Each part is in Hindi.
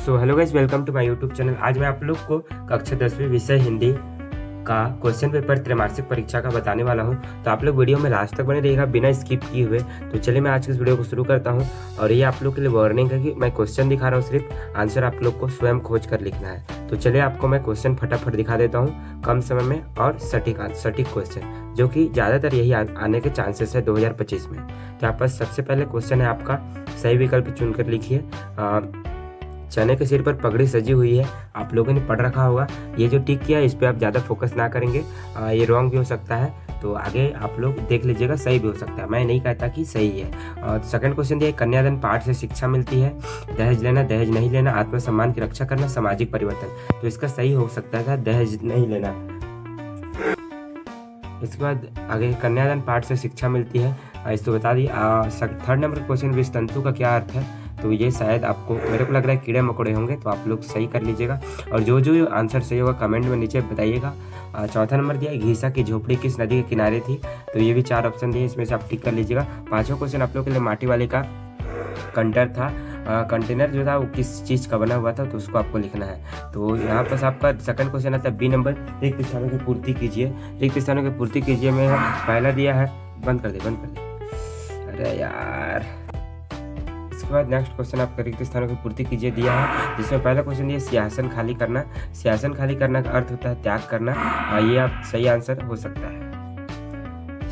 So hello guys, welcome to my YouTube channel. आज मैं आप लोग को कक्षा 10वीं विषय हिंदी का क्वेश्चन पेपर त्रैमासिक परीक्षा का बताने वाला हूं। तो आप लोग वीडियो में लास्ट तक बने रहिएगा बिना स्किप किए हुए। तो चलिए मैं आज की इस वीडियो को शुरू करता हूं। और ये आप लोग के लिए वार्निंग है कि मैं क्वेश्चन दिखा रहा हूँ, सिर्फ आंसर आप लोग को स्वयं खोज कर लिखना है। तो चलिए आपको मैं क्वेश्चन फटाफट दिखा देता हूँ कम समय में और सटीक क्वेश्चन, जो कि ज़्यादातर यही आने के चांसेस है 2025 में। तो यहाँ पर सबसे पहले क्वेश्चन है आपका, सही विकल्प चुनकर लिखिए। चने के सिर पर पगड़ी सजी हुई है, आप लोगों ने पढ़ रखा होगा। ये जो टिक किया है इस पर आप ज़्यादा फोकस ना करेंगे, ये रॉन्ग भी हो सकता है, तो आगे आप लोग देख लीजिएगा, सही भी हो सकता है। मैं नहीं कहता कि सही है। और सेकंड क्वेश्चन दिया, कन्यादान पाठ से शिक्षा मिलती है, दहेज लेना, दहेज नहीं लेना, आत्मसम्मान की रक्षा करना, सामाजिक परिवर्तन। तो इसका सही हो सकता है दहेज नहीं लेना। इसके बाद आगे, कन्यादान पाठ से शिक्षा मिलती है, इसको बता दी। थर्ड नंबर क्वेश्चन, विषतंतु का क्या अर्थ है? तो ये शायद आपको, मेरे को लग रहा है कीड़े मकोड़े होंगे, तो आप लोग सही कर लीजिएगा। और जो आंसर सही होगा कमेंट में नीचे बताइएगा। चौथा नंबर दिया, घीसा की झोपड़ी किस नदी के किनारे थी? तो ये भी 4 ऑप्शन दिए, इसमें से आप टिक कर लीजिएगा। पांचवा क्वेश्चन आप लोग के लिए, माटी वाले का कंटर था, कंटेनर जो था वो किस चीज़ का बना हुआ था? तो उसको आपको लिखना है। तो यहाँ पर आपका सेकंड क्वेश्चन आता है, बी नंबर, रिक्त स्थानों की पूर्ति कीजिए। रिक्त स्थानों की पूर्ति कीजिए में पहला दिया है, बंद कर दे। अरे यार, इसके बाद नेक्स्ट क्वेश्चन आपका, रिक्त स्थानों की पूर्ति कीजिए दिया है, जिसमें पहला क्वेश्चन दिया सिंहासन खाली करना। सिंहासन खाली करना का अर्थ होता है त्याग करना, ये आप सही आंसर हो सकता है।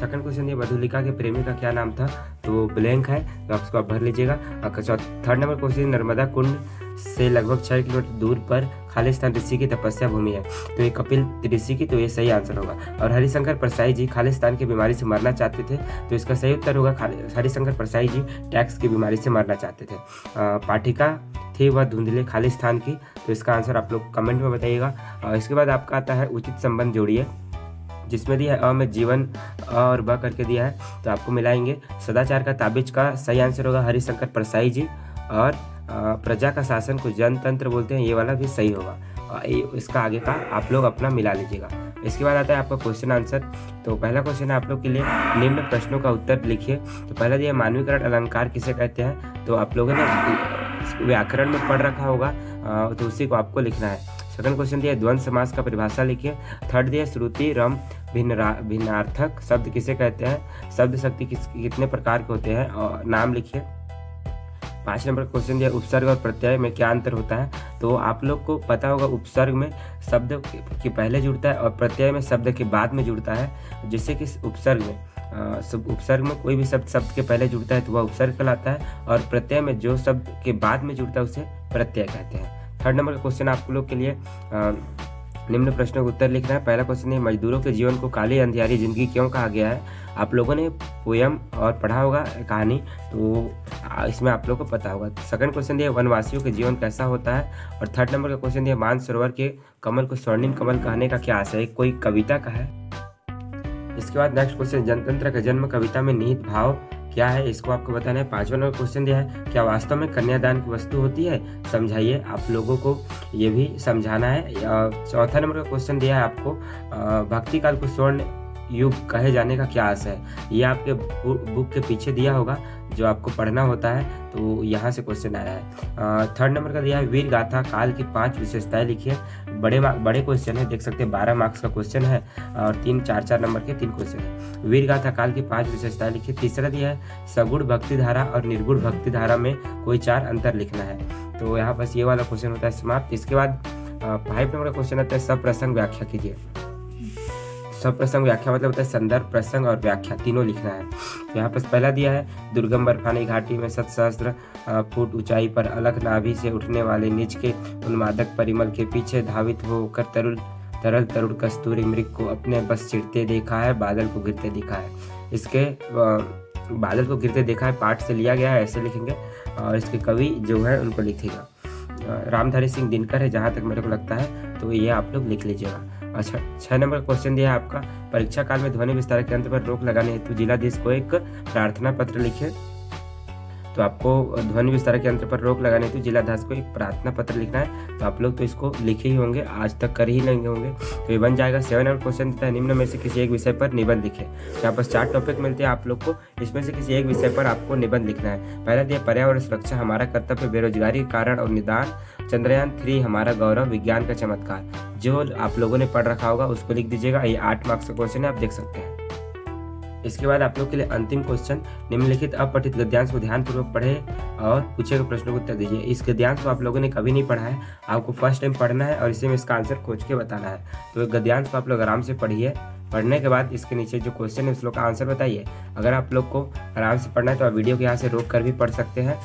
सेकंड क्वेश्चन ये, मधुलिका के प्रेमी का क्या नाम था? तो ब्लैंक है, तो आप इसको भर लीजिएगा। थर्ड नंबर क्वेश्चन, नर्मदा कुंड से लगभग 6 किलोमीटर दूर पर खालिस्तान ऋषि की तपस्या भूमि है। तो ये कपिल ऋषि की, तो ये सही आंसर होगा। और हरिशंकर परसाई जी खालिस्तान की बीमारी से मरना चाहते थे, तो इसका सही उत्तर होगा हरिशंकर परसाई जी टैक्स की बीमारी से मरना चाहते थे। पाठिका थी वह धुंधले खालिस्तान की, तो इसका आंसर आप लोग कमेंट में बताइएगा। इसके बाद आपका आता है, उचित संबंध जोड़िए, जिसमें दिया है अ में जीवन और ब करके दिया है, तो आपको मिलाएंगे। सदाचार का ताबिज का सही आंसर होगा हरिशंकर परसाई जी। और प्रजा का शासन को जनतंत्र बोलते हैं, ये वाला भी सही होगा। इसका आगे का आप लोग अपना मिला लीजिएगा। इसके बाद आता है आपका क्वेश्चन आंसर। तो पहला क्वेश्चन है आप लोग के लिए, निम्न प्रश्नों का उत्तर लिखिए। तो पहला दिया, मानवीकरण अलंकार किसे कहते हैं? तो आप लोगों ने व्याकरण में पढ़ रखा होगा, तो उसी को आपको लिखना है। सेकंड क्वेश्चन दिया, द्वंद्व समास का परिभाषा लिखिए। थर्ड दिया, श्रुति रम भिन्नार्थक शब्द किसे कहते हैं? शब्द शक्ति कितने प्रकार के होते हैं और नाम लिखिए। 5 नंबर क्वेश्चन दिया, उपसर्ग और प्रत्यय में क्या अंतर होता है? तो आप लोग को पता होगा, उपसर्ग में शब्द के पहले जुड़ता है और प्रत्यय में शब्द के बाद में जुड़ता है। जैसे कि उपसर्ग में कोई भी शब्द के पहले जुड़ता है तो वह उपसर्ग कहलाता है, और प्रत्यय में जो शब्द के बाद में जुड़ता है उसे प्रत्यय कहते हैं। थर्ड नंबर का क्वेश्चन आप लोग के लिए, निम्न प्रश्नों का उत्तर लिखना है। पहला क्वेश्चन है, मजदूरों के जीवन को काली अंधियारी जिंदगी क्यों कहा गया है? आप लोगों ने पोयम और पढ़ा होगा कहानी, तो इसमें आप लोग को पता होगा। सेकंड क्वेश्चन दिया, वनवासियों के जीवन कैसा होता है? और थर्ड नंबर का क्वेश्चन दिया, मानसरोवर के कमल को स्वर्णिम कमल कहने का क्या आशय है? कोई कविता का है। इसके बाद नेक्स्ट क्वेश्चन, जनतंत्र का जन्म कविता में निहित भाव क्या है? इसको आपको बताना है। 5वां नंबर क्वेश्चन दिया है, क्या वास्तव में कन्यादान की वस्तु होती है? समझाइए, आप लोगों को ये भी समझाना है। चौथा नंबर का क्वेश्चन दिया है आपको, भक्ति काल को स्वर्ण युग कहे जाने का क्या आशय है? ये आपके बुक के पीछे दिया होगा, जो आपको पढ़ना होता है, तो यहाँ से क्वेश्चन आया है। थर्ड नंबर का दिया है, वीर गाथा काल की 5 विशेषताएं लिखिए। बड़े क्वेश्चन है, देख सकते हैं 12 मार्क्स का क्वेश्चन है, और 4 नंबर के 3 क्वेश्चन है। वीर गाथा काल की 5 विशेषताएं लिखिए। तीसरा दिया है, सगुण भक्ति धारा और निर्गुण भक्ति धारा में कोई 4 अंतर लिखना है। तो यहाँ बस ये वाला क्वेश्चन होता है समाप्त। इसके बाद 5 नंबर का क्वेश्चन आता है, सब प्रसंग व्याख्या कीजिए। सब प्रसंग व्याख्या मतलब होता है संदर्भ, प्रसंग और व्याख्या तीनों लिखना है। तो यहाँ पर पहला दिया है, दुर्गम बर्फानी घाटी में 7 फुट ऊंचाई पर अलख नाभि से उठने वाले नीच के उन्मादक परिमल के पीछे धावित होकर तरल तरुण कस्तूरी मृग को अपने बस चिढ़ते देखा है, बादल को गिरते देखा है। इसके बादल को गिरते देखा है पाठ से लिया गया है, ऐसे लिखेंगे, और इसके कवि जो है उनको लिखिएगा। रामधारी सिंह दिनकर है जहाँ तक मेरे को लगता है, तो ये आप लोग लिख लीजिएगा। अच्छा, 6 नंबर क्वेश्चन दिया है आपका, परीक्षा काल में ध्वनि विस्तारक यंत्र पर रोक लगाने हेतु जिलाधीश को एक प्रार्थना पत्र लिखे। तो तो आपको ध्वनि विस्तारक यंत्र पर रोक लगाने हेतु जिलाध्यक्ष को एक प्रार्थना पत्र लिखना है। तो आप लोग तो इसको लिखे ही होंगे, आज तक कर ही लेंगे होंगे। तो ये बन जाएगा। 7 नंबर क्वेश्चन देता है निम्न में से किसी एक विषय पर निबंध लिखे। यहाँ पर 4 टॉपिक मिलते हैं आप लोग को, इसमें से किसी एक विषय पर आपको निबंध लिखना है। पहला दिया पर्यावरण सुरक्षा हमारा कर्तव्य, बेरोजगारी के कारण और निदान, चंद्रयान 3 हमारा गौरव, विज्ञान का चमत्कार। जो आप लोगों ने पढ़ रखा होगा उसको लिख दीजिएगा। ये 8 मार्क्स का क्वेश्चन है, आप देख सकते हैं। इसके बाद आप लोग के लिए अंतिम क्वेश्चन, निम्नलिखित अपठित गद्यांश को ध्यानपूर्वक पढ़ें और पूछे गए प्रश्नों को उत्तर दीजिए। इस गद्यांश को आप लोगों ने कभी नहीं पढ़ा है, आपको फर्स्ट टाइम पढ़ना है और इसी में इसका आंसर खोज के बताना है। तो गद्यांश को आप लोग आराम से पढ़िए। पढ़ने के बाद इसके नीचे जो क्वेश्चन है उस लोग का आंसर बताइए। अगर आप लोग को आराम से पढ़ना है तो आप वीडियो को यहाँ से रोक कर भी पढ़ सकते हैं।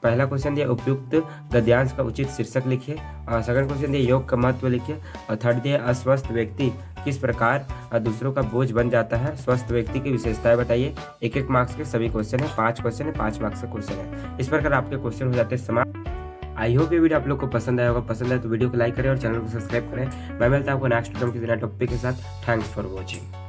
पहला क्वेश्चन दिया उपयुक्त गद्यांश का उचित शीर्षक लिखिए। सेकंड क्वेश्चन दिया योग का महत्व लिखिए। और थर्ड दिया अस्वस्थ व्यक्ति किस प्रकार दूसरों का बोझ बन जाता है, स्वस्थ व्यक्ति की विशेषताएं बताइए। 1-1 मार्क्स के सभी क्वेश्चन है, 5 क्वेश्चन है, 5 मार्क्स का क्वेश्चन है। इस प्रकार आपके क्वेश्चन हो जाते हैं समाप्त। आई होप ये वीडियो आप लोग को पसंद आया होगा। पसंद आए तो वीडियो को लाइक करें और चैनल को सब्सक्राइब करें। मैं मिलता हूं आपको नेक्स्ट किसी नए टॉपिक के साथ। Thanks for watching.